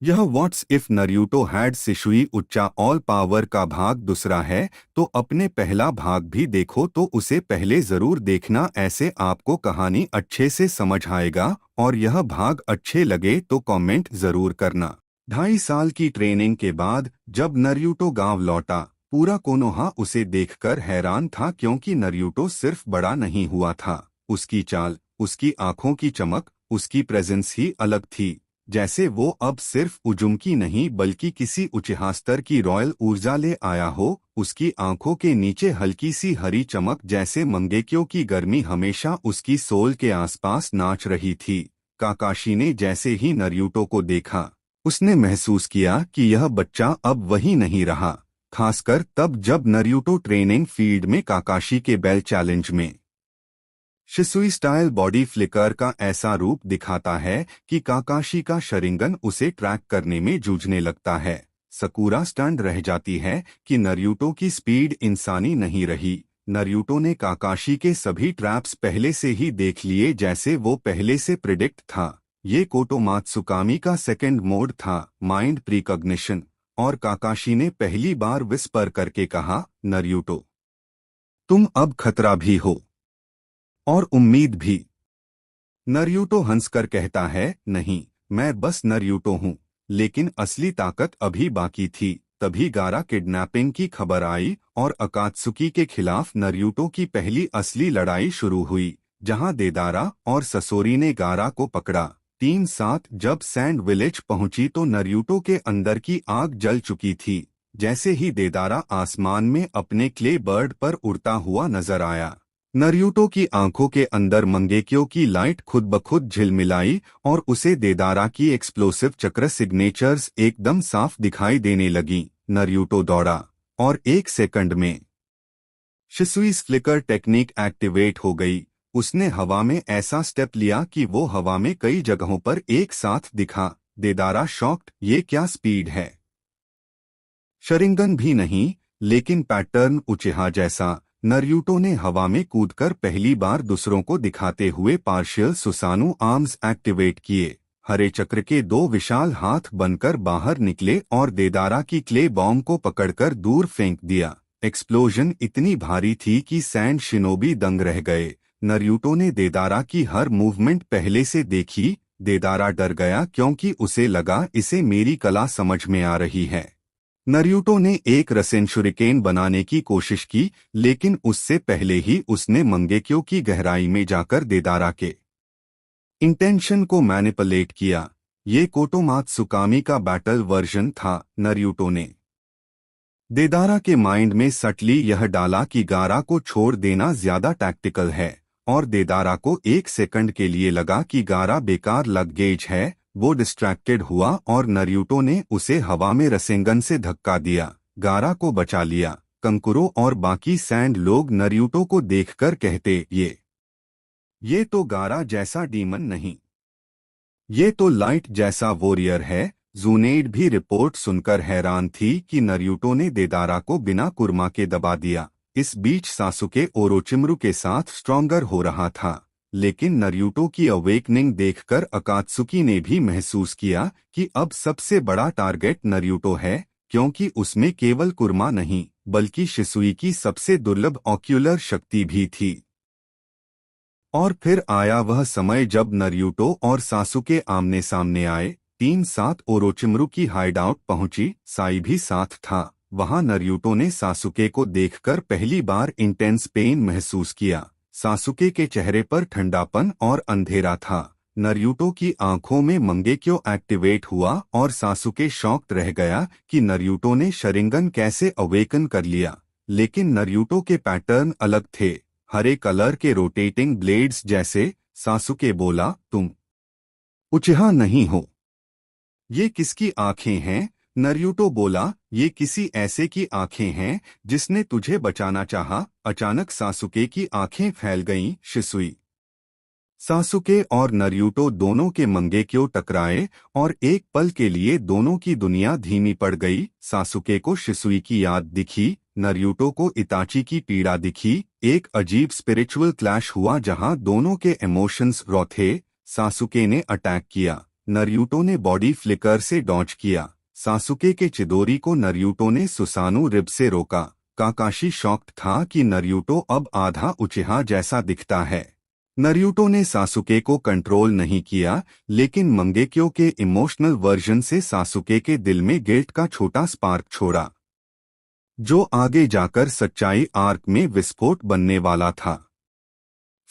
यह what's if Naruto had सिशुई उच्चा all power का भाग दूसरा है, तो अपने पहला भाग भी देखो तो उसे पहले जरूर देखना, ऐसे आपको कहानी अच्छे से समझ आएगा। और यह भाग अच्छे लगे तो कमेंट जरूर करना। 2.5 साल की ट्रेनिंग के बाद जब नरूटो गांव लौटा, पूरा कोनोहा उसे देखकर हैरान था, क्योंकि नरूटो सिर्फ बड़ा नहीं हुआ था, उसकी चाल, उसकी आंखों की चमक, उसकी प्रेजेंस ही अलग थी। जैसे वो अब सिर्फ उजुमकी नहीं बल्कि किसी उच्च स्तर की रॉयल ऊर्जा ले आया हो। उसकी आंखों के नीचे हल्की सी हरी चमक, जैसे मंगेक्यो की गर्मी हमेशा उसकी सोल के आसपास नाच रही थी। काकाशी ने जैसे ही नरूटो को देखा, उसने महसूस किया कि यह बच्चा अब वही नहीं रहा, खासकर तब जब नरूटो ट्रेनिंग फील्ड में काकाशी के बेल चैलेंज में शिसुई स्टाइल बॉडी फ्लिकर का ऐसा रूप दिखाता है कि काकाशी का शरिंगन उसे ट्रैक करने में जूझने लगता है। सकूरा स्टंड रह जाती है कि नरूटो की स्पीड इंसानी नहीं रही। नरूटो ने काकाशी के सभी ट्रैप्स पहले से ही देख लिए, जैसे वो पहले से प्रिडिक्ट था। ये कोटो मात्सुकामी का सेकंड मोड था, माइंड प्रीकॉग्निशन। और काकाशी ने पहली बार विस्पर करके कहा, नरूटो, तुम अब खतरा भी हो और उम्मीद भी। नरूटो हंसकर कहता है, नहीं, मैं बस नरूटो हूँ। लेकिन असली ताकत अभी बाकी थी। तभी गारा किडनैपिंग की खबर आई और अकात्सुकी के खिलाफ नरूटो की पहली असली लड़ाई शुरू हुई, जहां देदारा और ससोरी ने गारा को पकड़ा। टीम साथ जब सैंड विलेज पहुंची तो नरूटो के अंदर की आग जल चुकी थी। जैसे ही देदारा आसमान में अपने क्ले बर्ड पर उड़ता हुआ नजर आया, नरूटो की आंखों के अंदर मंगेक्यो की लाइट खुद ब खुद झिलमिलाई और उसे देदारा की एक्सप्लोसिव चक्र सिग्नेचर्स एकदम साफ दिखाई देने लगी। नरूटो दौड़ा और 1 सेकंड में शिसुई फ्लिकर टेक्निक एक्टिवेट हो गई। उसने हवा में ऐसा स्टेप लिया कि वो हवा में कई जगहों पर एक साथ दिखा। देदारा शॉक्ड, ये क्या स्पीड है, शरिंगन भी नहीं, लेकिन पैटर्न उचिहा जैसा। नरूटो ने हवा में कूदकर पहली बार दूसरों को दिखाते हुए पार्शियल सुसानु आर्म्स एक्टिवेट किए। हरे चक्र के 2 विशाल हाथ बनकर बाहर निकले और देदारा की क्ले बॉम्ब को पकड़कर दूर फेंक दिया। एक्सप्लोजन इतनी भारी थी कि सैंड शिनोबी दंग रह गए। नरूटो ने देदारा की हर मूवमेंट पहले से देखी। देदारा डर गया, क्योंकि उसे लगा इसे मेरी कला समझ में आ रही है। नरूटो ने एक रसेन शुरिकेन बनाने की कोशिश की, लेकिन उससे पहले ही उसने मंगेक्यो की गहराई में जाकर देदारा के इंटेंशन को मैनिपुलेट किया। ये कोटो मात्सुकामी का बैटल वर्जन था। नरूटो ने देदारा के माइंड में सटली यह डाला कि गारा को छोड़ देना ज्यादा टैक्टिकल है, और देदारा को 1 सेकंड के लिए लगा कि गारा बेकार लगेज है। वो डिस्ट्रैक्टेड हुआ और नरूटो ने उसे हवा में रसेंगन से धक्का दिया, गारा को बचा लिया। कंकुरो और बाकी सैंड लोग नरूटो को देखकर कहते, ये तो गारा जैसा डीमन नहीं, ये तो लाइट जैसा वॉरियर है। जूनेड भी रिपोर्ट सुनकर हैरान थी कि नरूटो ने देदारा को बिना कुर्मा के दबा दिया। इस बीच सासुके ओरोचिमारू के साथ स्ट्रॉन्गर हो रहा था, लेकिन नरूटो की अवेकनिंग देखकर अकात्सुकी ने भी महसूस किया कि अब सबसे बड़ा टारगेट नरूटो है, क्योंकि उसमें केवल कुर्मा नहीं बल्कि शिसुई की सबसे दुर्लभ ऑक्यूलर शक्ति भी थी। और फिर आया वह समय जब नरूटो और सासुके आमने सामने आए। टीम 7 ओरोचिमारू की हाइडआउट पहुंची, साई भी साथ था। वहां नरूटो ने सासुके को देखकर पहली बार इंटेंस पेन महसूस किया। सासुके के चेहरे पर ठंडापन और अंधेरा था। नरूटो की आंखों में मंगेक्यो एक्टिवेट हुआ और सासुके शॉक्ड रह गया कि नरूटो ने शरिंगन कैसे अवेकन कर लिया। लेकिन नरूटो के पैटर्न अलग थे, हरे कलर के रोटेटिंग ब्लेड्स जैसे। सासुके बोला, तुम उचिहा नहीं हो। ये किसकी आंखें हैं? नरूटो बोला, ये किसी ऐसे की आंखें हैं जिसने तुझे बचाना चाहा। अचानक सासुके की आंखें फैल गईं। शिसुई, सासुके और नरूटो दोनों के मंगेक्यो टकराए और एक पल के लिए दोनों की दुनिया धीमी पड़ गई। सासुके को शिसुई की याद दिखी, नरूटो को इताची की पीड़ा दिखी। एक अजीब स्पिरिचुअल क्लैश हुआ जहां दोनों के इमोशंस रॉ थे। सासुके ने अटैक किया, नरूटो ने बॉडी फ्लिकर से डॉज किया। सासुके के चिदोरी को नरूटो ने सुसानु रिब से रोका। काकाशी शॉक्ड था कि नरूटो अब आधा उचिहा जैसा दिखता है। नरूटो ने सासुके को कंट्रोल नहीं किया, लेकिन मंगेक्यो के इमोशनल वर्जन से सासुके के दिल में गिल्ट का छोटा स्पार्क छोड़ा, जो आगे जाकर सच्चाई आर्क में विस्फोट बनने वाला था।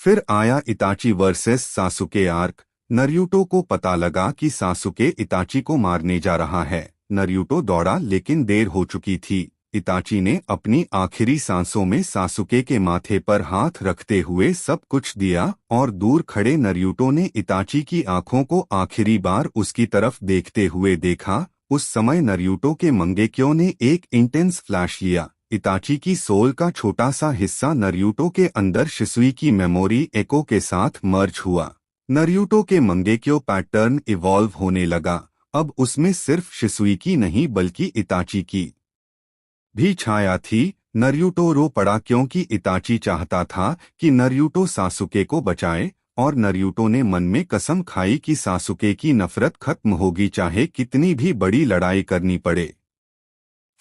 फिर आया इताची वर्सेस सासुके आर्क। नरूटो को पता लगा कि सासुके इताची को मारने जा रहा है। नरूटो दौड़ा, लेकिन देर हो चुकी थी। इताची ने अपनी आखिरी सांसों में सासुके के माथे पर हाथ रखते हुए सब कुछ दिया और दूर खड़े नरूटो ने इताची की आंखों को आखिरी बार उसकी तरफ देखते हुए देखा। उस समय नरूटो के मंगेक्यो ने एक इंटेंस फ्लैश लिया। इताची की सोल का छोटा सा हिस्सा नरूटो के अंदर शिसुई की मेमोरी एको के साथ मर्ज हुआ। नरूटो के मंगेक्यो पैटर्न इवॉल्व होने लगा। अब उसमें सिर्फ शिसुई की नहीं बल्कि इताची की भी छाया थी। नरूटो रो पड़ा क्योंकि इताची चाहता था कि नरूटो सासुके को बचाए, और नरूटो ने मन में कसम खाई कि सासुके की नफरत खत्म होगी, चाहे कितनी भी बड़ी लड़ाई करनी पड़े।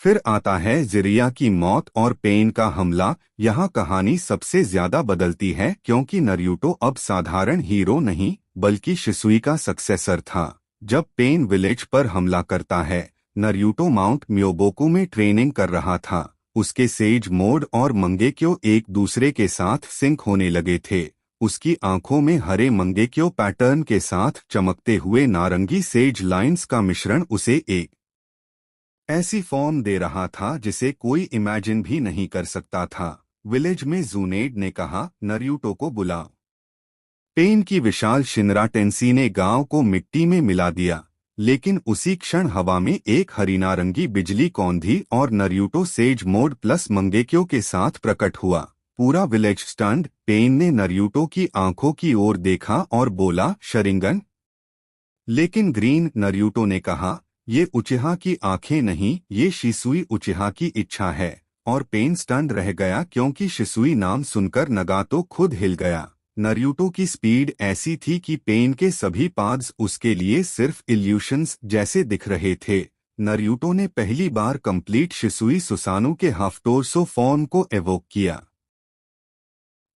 फिर आता है जिरिया की मौत और पेन का हमला। यहाँ कहानी सबसे ज्यादा बदलती है क्योंकि नरूटो अब साधारण हीरो नहीं बल्कि शिसुई का सक्सेसर था। जब पेन विलेज पर हमला करता है, नरूटो माउंट म्योबोकू में ट्रेनिंग कर रहा था। उसके सेज मोड और मंगेक्यो एक दूसरे के साथ सिंक होने लगे थे। उसकी आंखों में हरे मंगेक्यो पैटर्न के साथ चमकते हुए नारंगी सेज लाइंस का मिश्रण उसे एक ऐसी फॉर्म दे रहा था जिसे कोई इमेजिन भी नहीं कर सकता था। विलेज में जूनेड ने कहा, नरूटो को बुलाओ। पेन की विशाल शिनरा टेंसी ने गांव को मिट्टी में मिला दिया, लेकिन उसी क्षण हवा में एक हरीनारंगी बिजली कौंधी और नरूटो सेज मोड प्लस मंगेक्यो के साथ प्रकट हुआ। पूरा विलेज स्टंड। पेन ने नरूटो की आंखों की ओर देखा और बोला, शरिंगन। लेकिन ग्रीन, नरूटो ने कहा, ये उचिहा की आंखें नहीं, ये शिसुई उचिहा की इच्छा है। और पेन स्टंड रह गया क्योंकि शिसुई नाम सुनकर नगातो खुद हिल गया। नरूटो की स्पीड ऐसी थी कि पेन के सभी पाथ्स उसके लिए सिर्फ इल्यूशंस जैसे दिख रहे थे। नरूटो ने पहली बार कंप्लीट शिसुई सुसानु के हाफ टोर्सो फॉर्म को एवोक किया।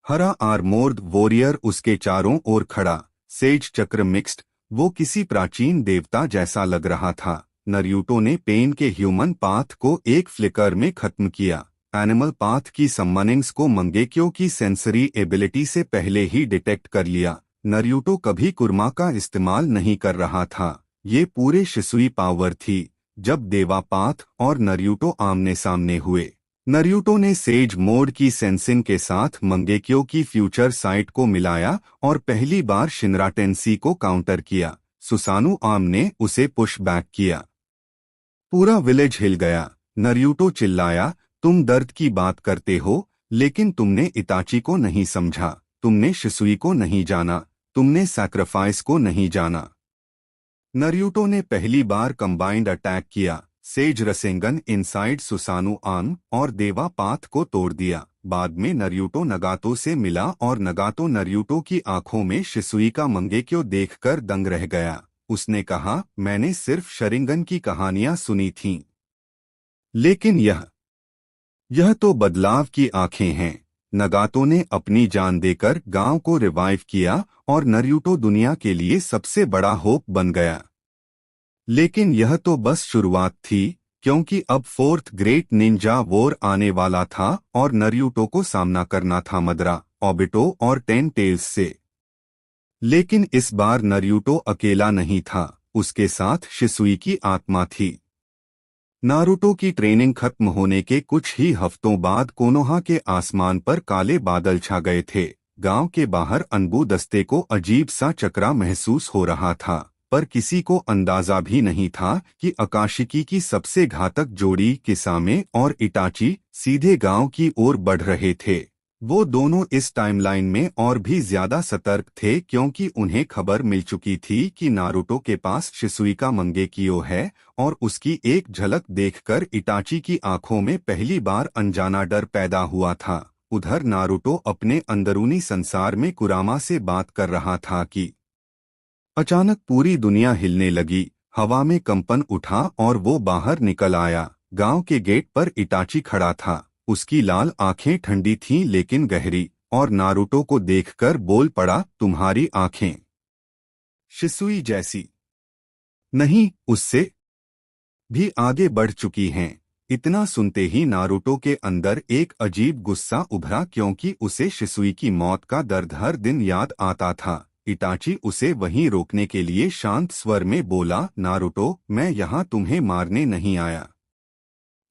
हरा आर्मोर्ड वॉरियर उसके चारों ओर खड़ा, सेज चक्र मिक्स्ड। वो किसी प्राचीन देवता जैसा लग रहा था। नरूटो ने पेन के ह्यूमन पाथ को एक फ्लिकर में खत्म किया। एनिमल पाथ की समनिंग्स को मंगेक्यो की सेंसरी एबिलिटी से पहले ही डिटेक्ट कर लिया। नरूटो कभी कुर्मा का इस्तेमाल नहीं कर रहा था। ये पूरे शिसुई पावर थी। जब देवा पाथ और नरूटो आमने सामने हुए, नरूटो ने सेज मोड की सेंसिंग के साथ मंगेक्यो की फ्यूचर साइट को मिलाया और पहली बार शिनरा टेंसी को काउंटर किया। सुसानु आम ने उसे पुश बैक किया। पूरा विलेज हिल गया। नरूटो चिल्लाया, तुम दर्द की बात करते हो, लेकिन तुमने इताची को नहीं समझा, तुमने शिसुई को नहीं जाना, तुमने सैक्रिफाइस को नहीं जाना। नरूटो ने पहली बार कंबाइंड अटैक किया। सेज रसेंगन इनसाइड सुसानु आम और देवा पाथ को तोड़ दिया। बाद में नरूटो नगातो से मिला और नगातो नरूटो की आंखों में शिसुई का मंगेक्यो देखकर दंग रह गया। उसने कहा, मैंने सिर्फ शरिंगन की कहानियां सुनी थीं, लेकिन यह तो बदलाव की आंखें हैं। नगातो ने अपनी जान देकर गांव को रिवाइव किया और नरूटो दुनिया के लिए सबसे बड़ा होप बन गया। लेकिन यह तो बस शुरुआत थी, क्योंकि अब फोर्थ ग्रेट निंजा वॉर आने वाला था और नरूटो को सामना करना था मदरा, ओबिटो और 10 टेल्स से। लेकिन इस बार नरूटो अकेला नहीं था, उसके साथ शिसुई की आत्मा थी। नारुतो की ट्रेनिंग खत्म होने के कुछ ही हफ्तों बाद कोनोहा के आसमान पर काले बादल छा गए थे। गांव के बाहर अनबू दस्ते को अजीब सा चकरा महसूस हो रहा था, पर किसी को अंदाजा भी नहीं था कि आकाशिकी की सबसे घातक जोड़ी किसामे और इटाची सीधे गांव की ओर बढ़ रहे थे। वो दोनों इस टाइमलाइन में और भी ज्यादा सतर्क थे क्योंकि उन्हें खबर मिल चुकी थी कि नारुतो के पास शिसुई का मंगेक्यो है, और उसकी एक झलक देखकर इटाची की आंखों में पहली बार अनजाना डर पैदा हुआ था। उधर नारुतो अपने अंदरूनी संसार में कुरामा से बात कर रहा था कि अचानक पूरी दुनिया हिलने लगी, हवा में कंपन उठा और वो बाहर निकल आया। गांव के गेट पर इटाची खड़ा था। उसकी लाल आंखें ठंडी थीं लेकिन गहरी, और नारुतो को देखकर बोल पड़ा, तुम्हारी आंखें शिसुई जैसी नहीं, उससे भी आगे बढ़ चुकी हैं। इतना सुनते ही नारुतो के अंदर एक अजीब गुस्सा उभरा, क्योंकि उसे शिसुई की मौत का दर्द हर दिन याद आता था। इटाची उसे वहीं रोकने के लिए शांत स्वर में बोला, नारुतो, मैं यहाँ तुम्हें मारने नहीं आया,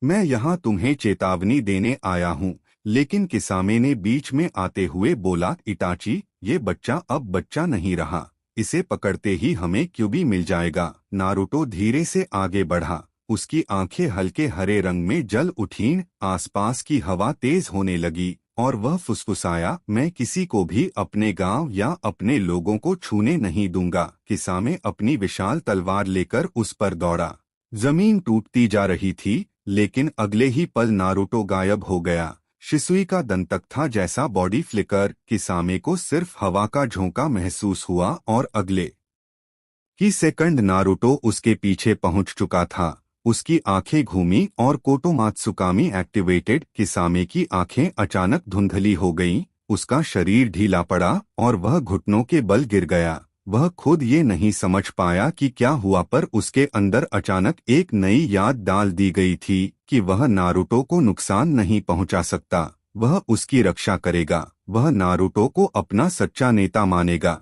मैं यहाँ तुम्हें चेतावनी देने आया हूँ। लेकिन किसामे ने बीच में आते हुए बोला, इटाची, ये बच्चा अब बच्चा नहीं रहा, इसे पकड़ते ही हमें क्यूबी मिल जाएगा। नारुतो धीरे से आगे बढ़ा। उसकी आंखें हल्के हरे रंग में जल उठीं, आसपास की हवा तेज होने लगी और वह फुसफुसाया, मैं किसी को भी अपने गांव या अपने लोगों को छूने नहीं दूंगा। किसामे अपनी विशाल तलवार लेकर उस पर दौड़ा। जमीन टूटती जा रही थी, लेकिन अगले ही पल नारुतो गायब हो गया। शिसुई का दंतक था जैसा बॉडी फ्लिकर। किसामे को सिर्फ हवा का झोंका महसूस हुआ और अगले ही सेकंड नारुतो उसके पीछे पहुंच चुका था। उसकी आंखें घूमी और कोटोमात्सुकामी एक्टिवेटेड। किसामे की आंखें अचानक धुंधली हो गईं, उसका शरीर ढीला पड़ा और वह घुटनों के बल गिर गया। वह खुद ये नहीं समझ पाया कि क्या हुआ, पर उसके अंदर अचानक एक नई याद डाल दी गई थी कि वह नारुतो को नुकसान नहीं पहुंचा सकता, वह उसकी रक्षा करेगा, वह नारुतो को अपना सच्चा नेता मानेगा।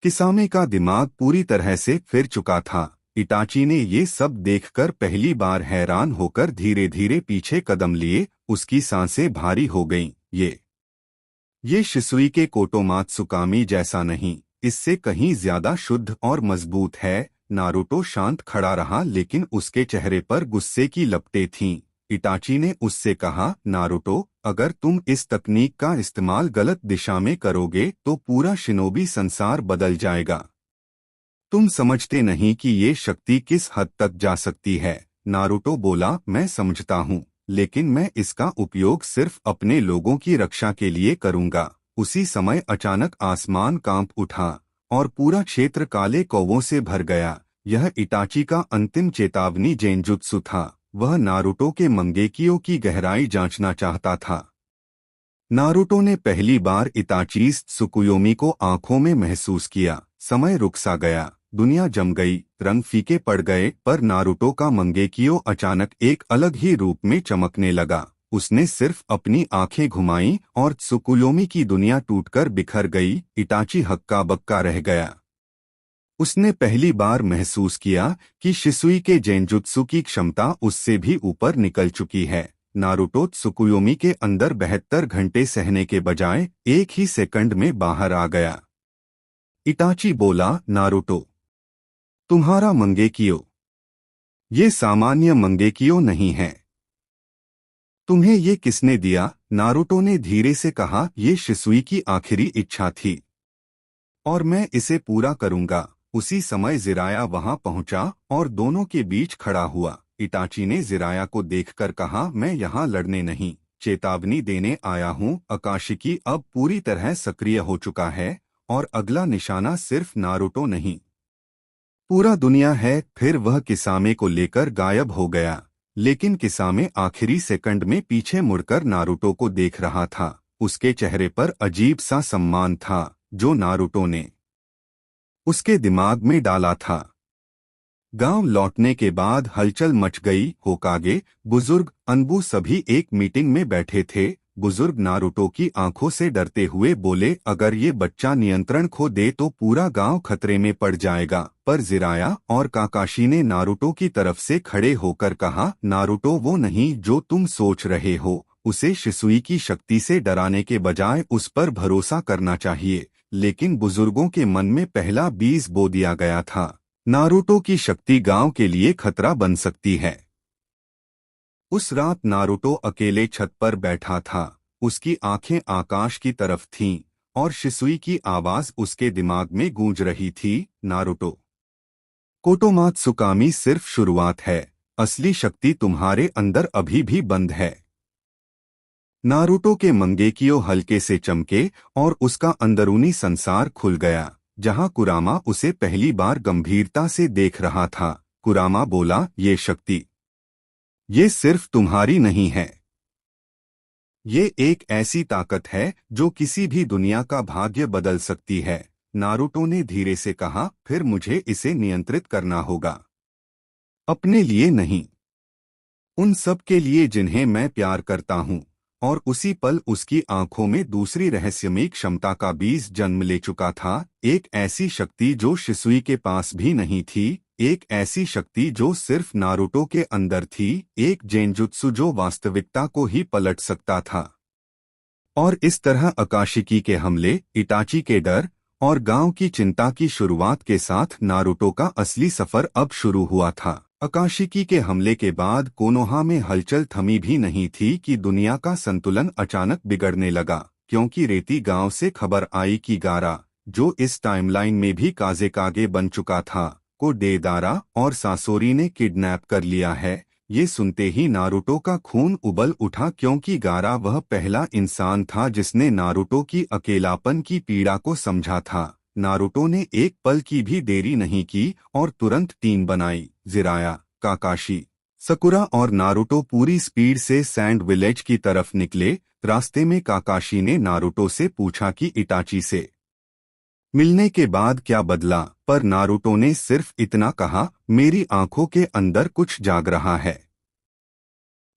किसामे का दिमाग पूरी तरह से फिर चुका था। इटाची ने ये सब देखकर पहली बार हैरान होकर धीरे धीरे पीछे कदम लिए। उसकी सांसें भारी हो गईं। ये शिसुई के कोटोमात्सुकामी जैसा नहीं, इससे कहीं ज्यादा शुद्ध और मजबूत है। नारुतो शांत खड़ा रहा, लेकिन उसके चेहरे पर गुस्से की लपटें थीं। इटाची ने उससे कहा, नारुतो, अगर तुम इस तकनीक का इस्तेमाल गलत दिशा में करोगे तो पूरा शिनोबी संसार बदल जाएगा। तुम समझते नहीं कि ये शक्ति किस हद तक जा सकती है। नारुतो बोला, मैं समझता हूँ, लेकिन मैं इसका उपयोग सिर्फ अपने लोगों की रक्षा के लिए करूँगा। उसी समय अचानक आसमान कांप उठा और पूरा क्षेत्र काले कौवों से भर गया। यह इटाची का अंतिम चेतावनी जेनजुत्सु था। वह नारुतो के मंगेकियो की गहराई जांचना चाहता था। नारुतो ने पहली बार इताची त्सुकुयोमी को आंखों में महसूस किया। समय रुक सा गया, दुनिया जम गई, रंग फीके पड़ गए, पर नारुतो का मंगेकियो अचानक एक अलग ही रूप में चमकने लगा। उसने सिर्फ अपनी आंखें घुमाईं और त्सुकुयोमी की दुनिया टूटकर बिखर गई। इटाची हक्का बक्का रह गया। उसने पहली बार महसूस किया कि शिसुई के जेनजुत्सु की क्षमता उससे भी ऊपर निकल चुकी है। नारुतो त्सुकुयोमी के अंदर 72 घंटे सहने के बजाय एक ही सेकंड में बाहर आ गया। इटाची बोला, नारुतो, तुम्हारा मंगेकियो ये सामान्य मंगेकियो नहीं है। तुम्हें ये किसने दिया? नारुतो ने धीरे से कहा, ये शिसुई की आखिरी इच्छा थी और मैं इसे पूरा करूंगा। उसी समय जिराया वहां पहुंचा और दोनों के बीच खड़ा हुआ। इटाची ने जिराया को देखकर कहा, मैं यहाँ लड़ने नहीं, चेतावनी देने आया हूँ। अकाशिकी अब पूरी तरह सक्रिय हो चुका है और अगला निशाना सिर्फ नारुतो नहीं, पूरा दुनिया है। फिर वह किसामे को लेकर गायब हो गया, लेकिन किसामे आखिरी सेकंड में पीछे मुड़कर नारुतो को देख रहा था। उसके चेहरे पर अजीब सा सम्मान था जो नारुतो ने उसके दिमाग में डाला था। गांव लौटने के बाद हलचल मच गई। होकागे, बुजुर्ग, अनबू सभी एक मीटिंग में बैठे थे। बुजुर्ग नारुतो की आंखों से डरते हुए बोले, अगर ये बच्चा नियंत्रण खो दे तो पूरा गांव खतरे में पड़ जाएगा। पर जिराया और काकाशी ने नारुतो की तरफ से खड़े होकर कहा, नारुतो वो नहीं जो तुम सोच रहे हो। उसे शिसुई की शक्ति से डराने के बजाय उस पर भरोसा करना चाहिए। लेकिन बुजुर्गों के मन में पहला बीज बो दिया गया था, नारुतो की शक्ति गांव के लिए खतरा बन सकती है। उस रात नारुतो अकेले छत पर बैठा था। उसकी आंखें आकाश की तरफ थीं और शिसुई की आवाज उसके दिमाग में गूंज रही थी, नारुतो, कोटोमात्सुकामी सिर्फ शुरुआत है, असली शक्ति तुम्हारे अंदर अभी भी बंद है। नारुतो के मंगेकियो हल्के से चमके और उसका अंदरूनी संसार खुल गया। जहां कुरामा उसे पहली बार गंभीरता से देख रहा था। कुरामा बोला, ये शक्ति, ये सिर्फ तुम्हारी नहीं है। ये एक ऐसी ताकत है जो किसी भी दुनिया का भाग्य बदल सकती है। नारुतो ने धीरे से कहा, फिर मुझे इसे नियंत्रित करना होगा। अपने लिए नहीं, उन सब के लिए जिन्हें मैं प्यार करता हूँ। और उसी पल उसकी आंखों में दूसरी रहस्यमयी क्षमता का बीज जन्म ले चुका था। एक ऐसी शक्ति जो शिसुई के पास भी नहीं थी, एक ऐसी शक्ति जो सिर्फ नारुतो के अंदर थी, एक जेनजुत्सु जो वास्तविकता को ही पलट सकता था। और इस तरह अकाशिकी के हमले, इटाची के डर और गांव की चिंता की शुरुआत के साथ नारुतो का असली सफर अब शुरू हुआ था। अकाशिकी के हमले के बाद कोनोहा में हलचल थमी भी नहीं थी कि दुनिया का संतुलन अचानक बिगड़ने लगा, क्योंकि रेती गांव से खबर आई कि गारा, जो इस टाइमलाइन में भी काजेकागे बन चुका था, को डेदारा और सासोरी ने किडनैप कर लिया है। ये सुनते ही नारुतो का खून उबल उठा, क्योंकि गारा वह पहला इंसान था जिसने नारुतो की अकेलापन की पीड़ा को समझा था। नारुतो ने एक पल की भी देरी नहीं की और तुरंत टीम बनाई। जिराया, काकाशी, सकुरा और नारुतो पूरी स्पीड से सैंड विलेज की तरफ निकले। रास्ते में काकाशी ने नारुतो से पूछा कि इटाची से मिलने के बाद क्या बदला, पर नारुतो ने सिर्फ इतना कहा, मेरी आंखों के अंदर कुछ जाग रहा है,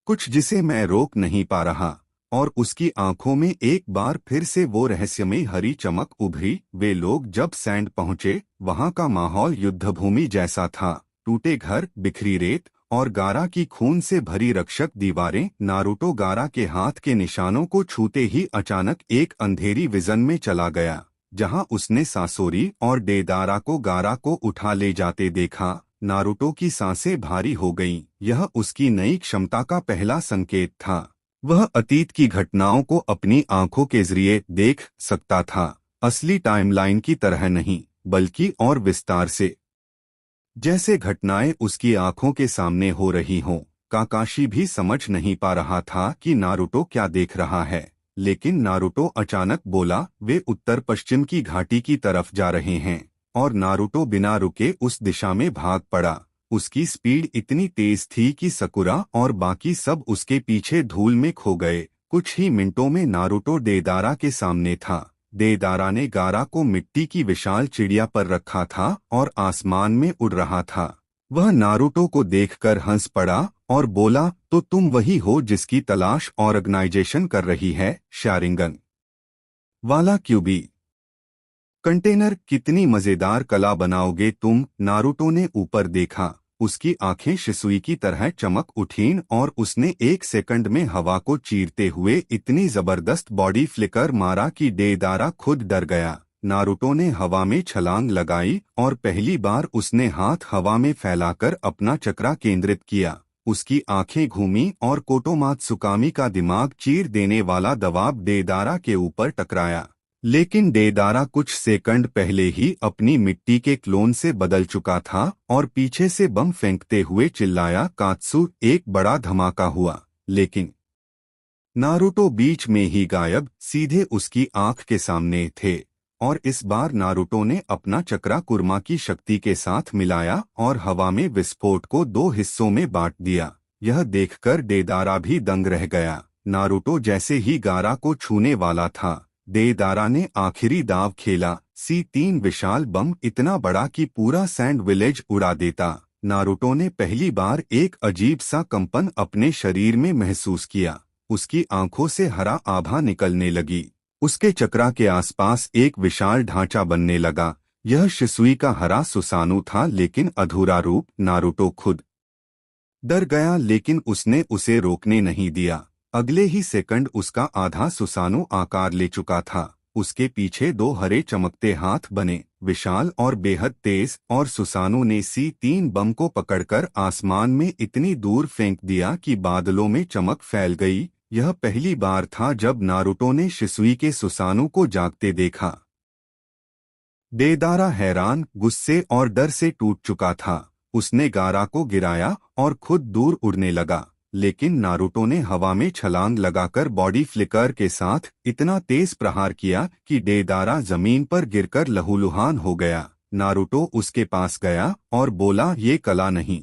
कुछ जिसे मैं रोक नहीं पा रहा। और उसकी आंखों में एक बार फिर से वो रहस्यमयी हरी चमक उभरी। वे लोग जब सैंड पहुंचे, वहां का माहौल युद्धभूमि जैसा था। टूटे घर, बिखरी रेत और गारा की खून से भरी रक्षक दीवारें। नारुतो गारा के हाथ के निशानों को छूते ही अचानक एक अंधेरी विजन में चला गया, जहां उसने सासोरी और डेदारा को गारा को उठा ले जाते देखा। नारुतो की सांसें भारी हो गईं। यह उसकी नई क्षमता का पहला संकेत था। वह अतीत की घटनाओं को अपनी आंखों के जरिए देख सकता था, असली टाइमलाइन की तरह नहीं, बल्कि और विस्तार से, जैसे घटनाएं उसकी आंखों के सामने हो रही हों। काकाशी भी समझ नहीं पा रहा था कि नारुतो क्या देख रहा है, लेकिन नारुतो अचानक बोला, वे उत्तर पश्चिम की घाटी की तरफ जा रहे हैं। और नारुतो बिना रुके उस दिशा में भाग पड़ा। उसकी स्पीड इतनी तेज थी कि सकुरा और बाकी सब उसके पीछे धूल में खो गए। कुछ ही मिनटों में नारुतो डेदारा के सामने था। डेदारा ने गारा को मिट्टी की विशाल चिड़िया पर रखा था और आसमान में उड़ रहा था। वह नारुतो को देखकर हंस पड़ा और बोला, तो तुम वही हो जिसकी तलाश ऑर्गेनाइजेशन कर रही है, शारिंगन वाला क्यूबी कंटेनर। कितनी मजेदार कला बनाओगे तुम। नारुतो ने ऊपर देखा। उसकी आंखें शिसुई की तरह चमक उठीं और उसने एक सेकंड में हवा को चीरते हुए इतनी जबरदस्त बॉडी फ्लिकर मारा कि डेदारा खुद डर गया। नारुतो ने हवा में छलांग लगाई और पहली बार उसने हाथ हवा में फैलाकर अपना चक्रा केंद्रित किया। उसकी आंखें घूमी और कोटोमात्सुकामी का दिमाग चीर देने वाला दबाव डेदारा के ऊपर टकराया। लेकिन डेदारा कुछ सेकंड पहले ही अपनी मिट्टी के क्लोन से बदल चुका था और पीछे से बम फेंकते हुए चिल्लाया, कात्सु। एक बड़ा धमाका हुआ, लेकिन नारुतो बीच में ही गायब, सीधे उसकी आंख के सामने थे। और इस बार नारुतो ने अपना चक्रा कुर्मा की शक्ति के साथ मिलाया और हवा में विस्फोट को दो हिस्सों में बांट दिया। यह देखकर डेदारा भी दंग रह गया। नारुतो जैसे ही गारा को छूने वाला था, डेदारा ने आखिरी दांव खेला। C3 विशाल बम, इतना बड़ा कि पूरा सैंड विलेज उड़ा देता। नारुतो ने पहली बार एक अजीब सा कंपन अपने शरीर में महसूस किया। उसकी आंखों से हरा आभा निकलने लगी। उसके चक्रा के आसपास एक विशाल ढांचा बनने लगा। यह शिसुई का हरा सुसानु था, लेकिन अधूरा रूप। नारुतो खुद डर गया, लेकिन उसने उसे रोकने नहीं दिया। अगले ही सेकंड उसका आधा सुसानु आकार ले चुका था। उसके पीछे दो हरे चमकते हाथ बने, विशाल और बेहद तेज, और सुसानु ने C3 बम को पकड़कर आसमान में इतनी दूर फेंक दिया कि बादलों में चमक फैल गई। यह पहली बार था जब नारुतो ने शिसुई के सुसानु को जागते देखा। डेदारा हैरान, गुस्से और डर से टूट चुका था। उसने गारा को गिराया और खुद दूर उड़ने लगा। लेकिन नारुतो ने हवा में छलांग लगाकर बॉडी फ्लिकर के साथ इतना तेज प्रहार किया कि डेदारा जमीन पर गिरकर लहूलुहान हो गया। नारुतो उसके पास गया और बोला, ये कला नहीं,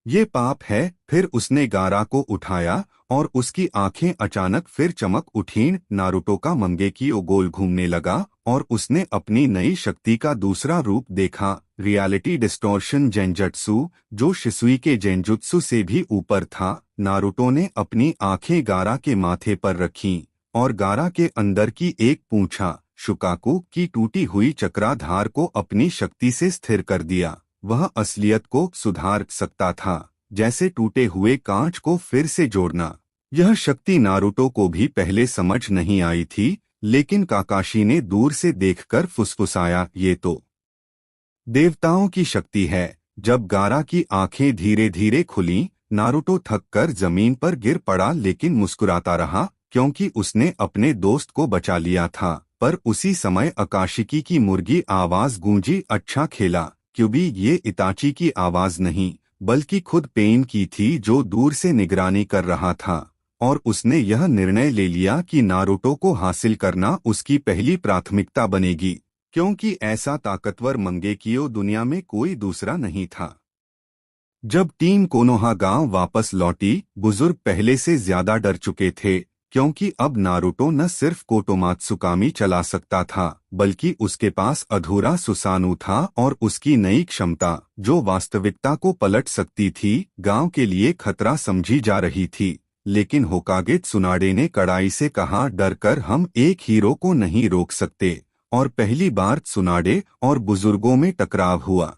ये पाप है। फिर उसने गारा को उठाया और उसकी आंखें अचानक फिर चमक उठीं। नारुतो का मंगेकियो गोल घूमने लगा और उसने अपनी नई शक्ति का दूसरा रूप देखा, रियलिटी डिस्टॉर्शन जेंजुत्सु, जो शिसुई के जेंजुत्सु से भी ऊपर था। नारुतो ने अपनी आंखें गारा के माथे पर रखीं और गारा के अंदर की एक पूंछा शुकाकु की टूटी हुई चक्राधार को अपनी शक्ति से स्थिर कर दिया। वह असलियत को सुधार सकता था, जैसे टूटे हुए कांच को फिर से जोड़ना। यह शक्ति नारुतो को भी पहले समझ नहीं आई थी, लेकिन काकाशी ने दूर से देखकर फुसफुसाया, ये तो देवताओं की शक्ति है। जब गारा की आंखें धीरे धीरे खुलीं, नारुतो थककर जमीन पर गिर पड़ा, लेकिन मुस्कुराता रहा क्योंकि उसने अपने दोस्त को बचा लिया था। पर उसी समय आकाशिकी की मुर्गी आवाज गूंजी, अच्छा खेला क्यूबी। ये इताची की आवाज नहीं, बल्कि खुद पेन की थी, जो दूर से निगरानी कर रहा था। और उसने यह निर्णय ले लिया कि नारुतो को हासिल करना उसकी पहली प्राथमिकता बनेगी, क्योंकि ऐसा ताकतवर मंगेकियो दुनिया में कोई दूसरा नहीं था। जब टीम कोनोहा गांव वापस लौटी, बुजुर्ग पहले से ज्यादा डर चुके थे, क्योंकि अब नारुतो न सिर्फ कोटोमात्सुकामी चला सकता था, बल्कि उसके पास अधूरा सुसानु था और उसकी नई क्षमता, जो वास्तविकता को पलट सकती थी, गांव के लिए खतरा समझी जा रही थी। लेकिन होकागे त्सुनाडे ने कड़ाई से कहा, डर कर हम एक हीरो को नहीं रोक सकते। और पहली बार त्सुनाडे और बुजुर्गों में टकराव हुआ।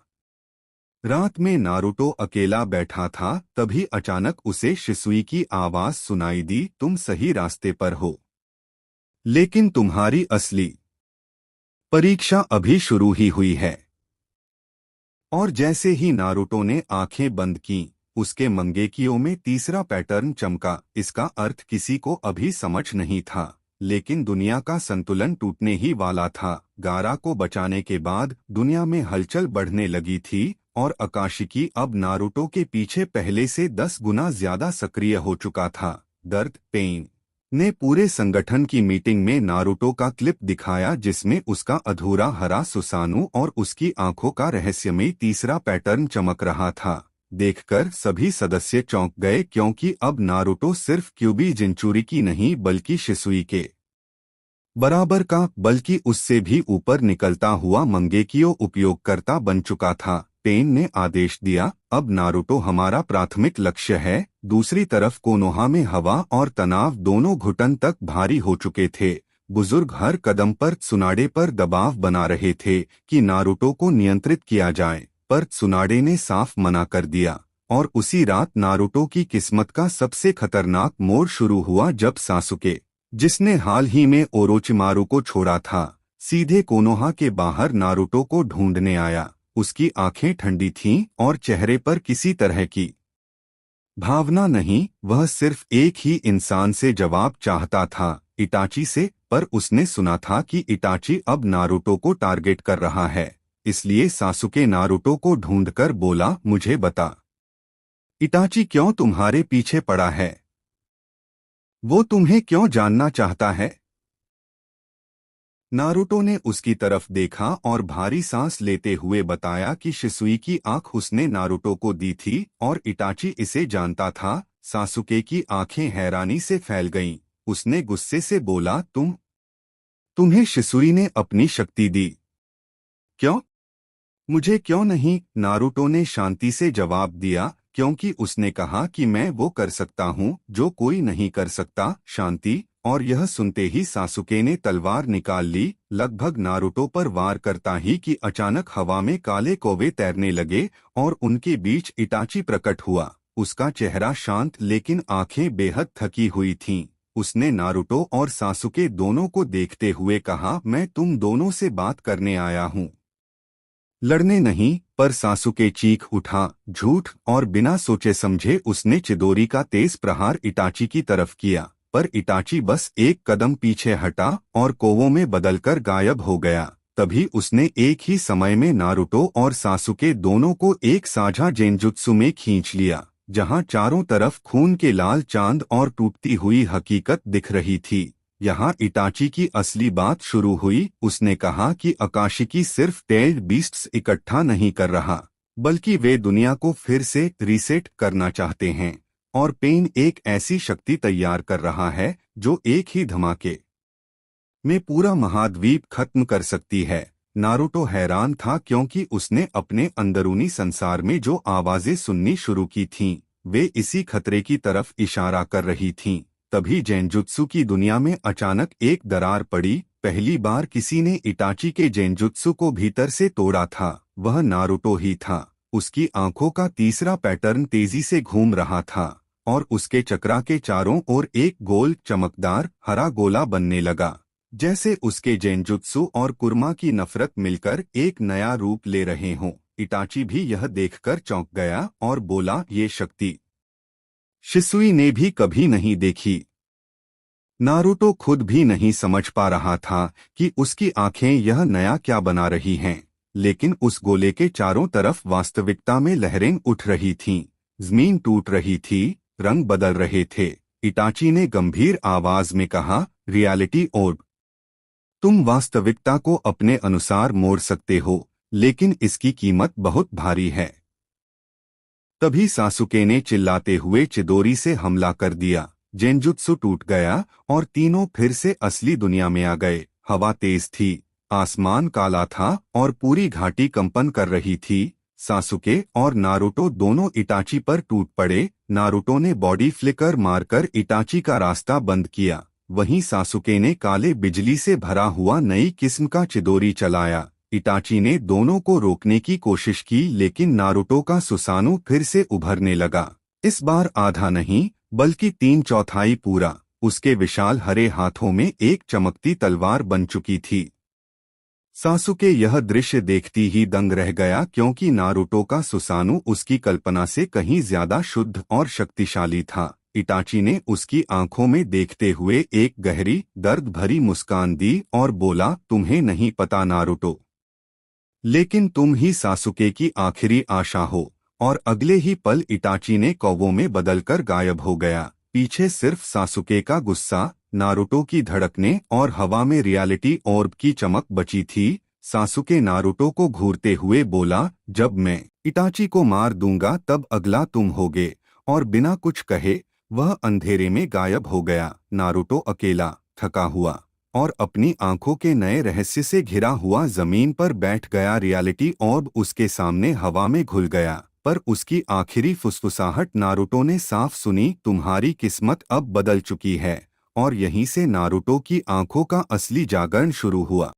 रात में नारुतो अकेला बैठा था, तभी अचानक उसे शिसुई की आवाज सुनाई दी, तुम सही रास्ते पर हो, लेकिन तुम्हारी असली परीक्षा अभी शुरू ही हुई है। और जैसे ही नारुतो ने आंखें बंद की, उसके मंगेकियो में तीसरा पैटर्न चमका। इसका अर्थ किसी को अभी समझ नहीं था, लेकिन दुनिया का संतुलन टूटने ही वाला था। गारा को बचाने के बाद दुनिया में हलचल बढ़ने लगी थी और आकाशिकी अब नारुतो के पीछे पहले से 10 गुना ज्यादा सक्रिय हो चुका था। दर्द पेन ने पूरे संगठन की मीटिंग में नारुतो का क्लिप दिखाया, जिसमें उसका अधूरा हरा सुसानु और उसकी आंखों का रहस्यमयी तीसरा पैटर्न चमक रहा था। देखकर सभी सदस्य चौंक गए, क्योंकि अब नारुतो सिर्फ क्यूबी जिंचुरिकी नहीं, बल्कि शिसुई के बराबर का, बल्कि उससे भी ऊपर निकलता हुआ मंगेकियो उपयोगकर्ता बन चुका था। पेन ने आदेश दिया, अब नारुतो हमारा प्राथमिक लक्ष्य है। दूसरी तरफ कोनोहा में हवा और तनाव दोनों घुटन तक भारी हो चुके थे। बुजुर्ग हर कदम पर त्सुनाडे पर दबाव बना रहे थे कि नारुतो को नियंत्रित किया जाए, पर त्सुनाडे ने साफ मना कर दिया। और उसी रात नारुतो की किस्मत का सबसे खतरनाक मोड़ शुरू हुआ, जब सासुके, जिसने हाल ही में ओरोचिमारू को छोड़ा था, सीधे कोनोहा के बाहर नारुतो को ढूंढने आया। उसकी आंखें ठंडी थीं और चेहरे पर किसी तरह की भावना नहीं। वह सिर्फ एक ही इंसान से जवाब चाहता था, इटाची से। पर उसने सुना था कि इटाची अब नारुतो को टारगेट कर रहा है, इसलिए सासुके नारुतो को ढूंढकर बोला, मुझे बता, इटाची क्यों तुम्हारे पीछे पड़ा है? वो तुम्हें क्यों जानना चाहता है? नारुतो ने उसकी तरफ देखा और भारी सांस लेते हुए बताया कि शिसुई की आंख उसने नारुतो को दी थी और इटाची इसे जानता था। सासुके की आंखें हैरानी से फैल गईं। उसने गुस्से से बोला, तुम्हें शिसुई ने अपनी शक्ति दी? क्यों? मुझे क्यों नहीं? नारुतो ने शांति से जवाब दिया, क्योंकि उसने कहा कि मैं वो कर सकता हूँ जो कोई नहीं कर सकता, शांति। और यह सुनते ही सासुके ने तलवार निकाल ली, लगभग नारुतो पर वार करता ही कि अचानक हवा में काले कौवे तैरने लगे और उनके बीच इटाची प्रकट हुआ। उसका चेहरा शांत, लेकिन आंखें बेहद थकी हुई थीं। उसने नारुतो और सासुके दोनों को देखते हुए कहा, मैं तुम दोनों से बात करने आया हूँ, लड़ने नहीं। पर सासुके चीख उठा, झूठ। और बिना सोचे समझे उसने चिदोरी का तेज प्रहार इटाची की तरफ किया, पर इटाची बस एक कदम पीछे हटा और कोवों में बदलकर गायब हो गया। तभी उसने एक ही समय में नारुतो और सासुके दोनों को एक साझा जेनजुत्सु में खींच लिया, जहां चारों तरफ खून के लाल चांद और टूटती हुई हकीकत दिख रही थी। यहाँ इटाची की असली बात शुरू हुई। उसने कहा कि अकाशिकी सिर्फ टेल्ड बीस्ट्स इकट्ठा नहीं कर रहा, बल्कि वे दुनिया को फिर से रीसेट करना चाहते हैं। और पेन एक ऐसी शक्ति तैयार कर रहा है जो एक ही धमाके में पूरा महाद्वीप खत्म कर सकती है। नारुतो हैरान था क्योंकि उसने अपने अंदरूनी संसार में जो आवाजें सुननी शुरू की थीं, वे इसी खतरे की तरफ इशारा कर रही थीं। तभी जेनजुत्सु की दुनिया में अचानक एक दरार पड़ी। पहली बार किसी ने इटाची के जेनजुत्सु को भीतर से तोड़ा था, वह नारुतो ही था। उसकी आंखों का तीसरा पैटर्न तेजी से घूम रहा था और उसके चक्रा के चारों ओर एक गोल चमकदार हरा गोला बनने लगा, जैसे उसके जेनजुत्सु और कुर्मा की नफरत मिलकर एक नया रूप ले रहे हों। इटाची भी यह देखकर चौंक गया और बोला, ये शक्ति शिसुई ने भी कभी नहीं देखी। नारुतो खुद भी नहीं समझ पा रहा था कि उसकी आंखें यह नया क्या बना रही हैं, लेकिन उस गोले के चारों तरफ वास्तविकता में लहरें उठ रही थीं, जमीन टूट रही थी, रंग बदल रहे थे। इटाची ने गंभीर आवाज में कहा, रियलिटी ओर्ब, तुम वास्तविकता को अपने अनुसार मोड़ सकते हो, लेकिन इसकी कीमत बहुत भारी है। तभी सासुके ने चिल्लाते हुए चिदोरी से हमला कर दिया। जेनजुत्सु टूट गया और तीनों फिर से असली दुनिया में आ गए। हवा तेज थी, आसमान काला था और पूरी घाटी कंपन कर रही थी। सासुके और नारुतो दोनों इटाची पर टूट पड़े। नारुतो ने बॉडी फ्लिकर मारकर इटाची का रास्ता बंद किया। वहीं सासुके ने काले बिजली से भरा हुआ नई किस्म का चिदोरी चलाया। इटाची ने दोनों को रोकने की कोशिश की, लेकिन नारुतो का सुसानु फिर से उभरने लगा। इस बार आधा नहीं, बल्कि 3/4 पूरा। उसके विशाल हरे हाथों में एक चमकती तलवार बन चुकी थी। सासुके यह दृश्य देखती ही दंग रह गया, क्योंकि नारुतो का सुसानु उसकी कल्पना से कहीं ज्यादा शुद्ध और शक्तिशाली था। इटाची ने उसकी आंखों में देखते हुए एक गहरी, दर्द भरी मुस्कान दी और बोला, तुम्हें नहीं पता नारुतो, लेकिन तुम ही सासुके की आखिरी आशा हो। और अगले ही पल इटाची ने कौवों में बदलकर गायब हो गया। पीछे सिर्फ सासुके का गुस्सा, नारुतो की धड़कने और हवा में रियलिटी ऑर्ब की चमक बची थी। सासुके नारुतो को घूरते हुए बोला, जब मैं इटाची को मार दूंगा तब अगला तुम होगे। और बिना कुछ कहे वह अंधेरे में गायब हो गया। नारुतो अकेला, थका हुआ और अपनी आंखों के नए रहस्य से घिरा हुआ जमीन पर बैठ गया। रियलिटी ऑर्ब उसके सामने हवा में घुल गया, पर उसकी आखिरी फुसफुसाहट नारुतो ने साफ सुनी, तुम्हारी किस्मत अब बदल चुकी है। और यहीं से नारुतो की आंखों का असली जागरण शुरू हुआ।